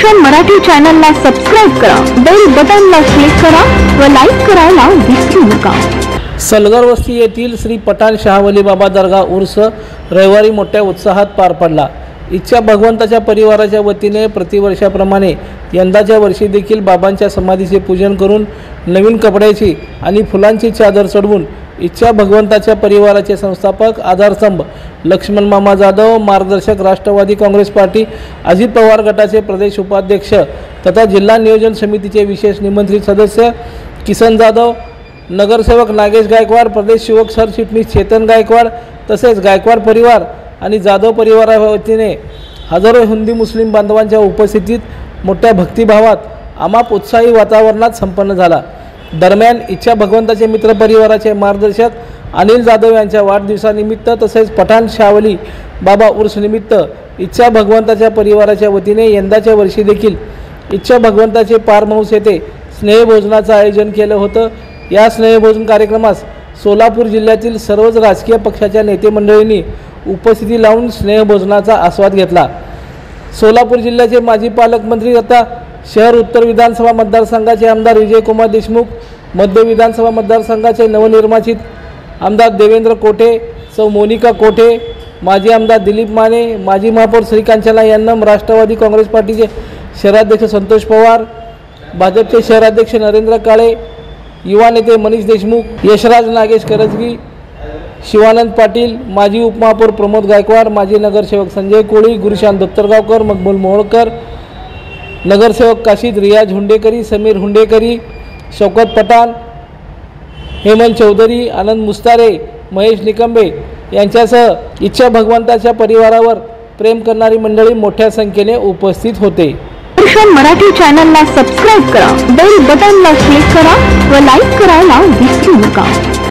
दर्शन मराठी चॅनलला सबस्क्राइब करा, bell बटनला click करा व लाईक करायला विसरू नका। सलगर वस्ती येथील श्री पठाण शाहवली बाबा दर्गा उर्स रविवारी मोठ्या उत्साहात पार पडला। इच्छा भगवंताच्या परिवाराच्या वतीने प्रतिवर्षाप्रमाणे यंदाच्या वर्षी देखील बाबांच्या समाधीचे पूजन करून नवीन कपड्याची आणि फुलांची चादर चढवून इच्छा भगवंताच्या परिवाराचे संस्थापक आधारस्तंभ लक्ष्मण मामा जाधव, मार्गदर्शक राष्ट्रवादी काँग्रेस पार्टी अजित पवार गटाचे प्रदेश उपाध्यक्ष तथा जिल्हा नियोजन समितीचे विशेष निमंत्रित सदस्य किसन जाधव, नगरसेवक नागेश गायकवाड, प्रदेश युवक सरचिटणीस चेतन गायकवाड तसेच गायकवाड परिवार आणि जाधव परिवाराच्या वतीने हजारो हिंदू मुस्लिम बांधवांच्या उपस्थितीत मोठ्या भक्तिभावात अमाप उत्साही वातावरणात संपन्न झाला। दरम्यान इच्छा भगवंताचे मित्र परिवाराचे मार्गदर्शक अनिल जाधव यांच्या वाढदिवसानिमित्त तसेच पठाण शाहवली बाबा उर्स निमित्त इच्छा भगवंताच्या परिवाराच्या वतीने यंदाच्या वर्षी देखील इच्छा भगवंताचे फार्म हाऊस येथे स्नेहभोजनाचं आयोजन केलं होतं। या स्नेहभोजन कार्यक्रमास सोलापूर जिल्ह्यातील सर्वच राजकीय पक्षाच्या नेते मंडळींनी उपस्थिती लावून स्नेहभोजनाचा आस्वाद घेतला। सोलापूर जिल्ह्याचे माजी पालकमंत्री तथा शहर उत्तर विधानसभा मतदारसंघाचे आमदार विजयकुमार देशमुख, मध्य विधानसभा मतदारसंघाचे नवनिर्वाचित आमदार देवेंद्र कोठे, सौ मोनिका कोठे, माजी आमदार दिलीप माने, माजी महापौर श्रीकांचना यन्नम, राष्ट्रवादी काँग्रेस पार्टीचे शहराध्यक्ष संतोष पवार, भाजपचे शहराध्यक्ष नरेंद्र काळे, युवा नेते मनीष देशमुख, यशराज नागेश करजगी, शिवानंद पाटील, माजी उपमहापौर प्रमोद गायकवाड, माजी नगरसेवक संजय कोळी, गुरुशांत दत्तरगावकर, मकबूल मोहोळकर, नगरसेवक काशीद रियाज हुंडेकरी, समीर हुंडेकरी, शौकत पठाण, हेमंत चौधरी, आनंद मुस्तारे, महेश निकंबे यांच्यासह इच्छा भगवंताच्या परिवारावर प्रेम करणारी मंडळी मोठ्या संख्येने उपस्थित होते। दर्शन मराठी चॅनलला सबस्क्राइब करा, बेल बटनला क्लिक करा व लाईक करायला विसरू नका।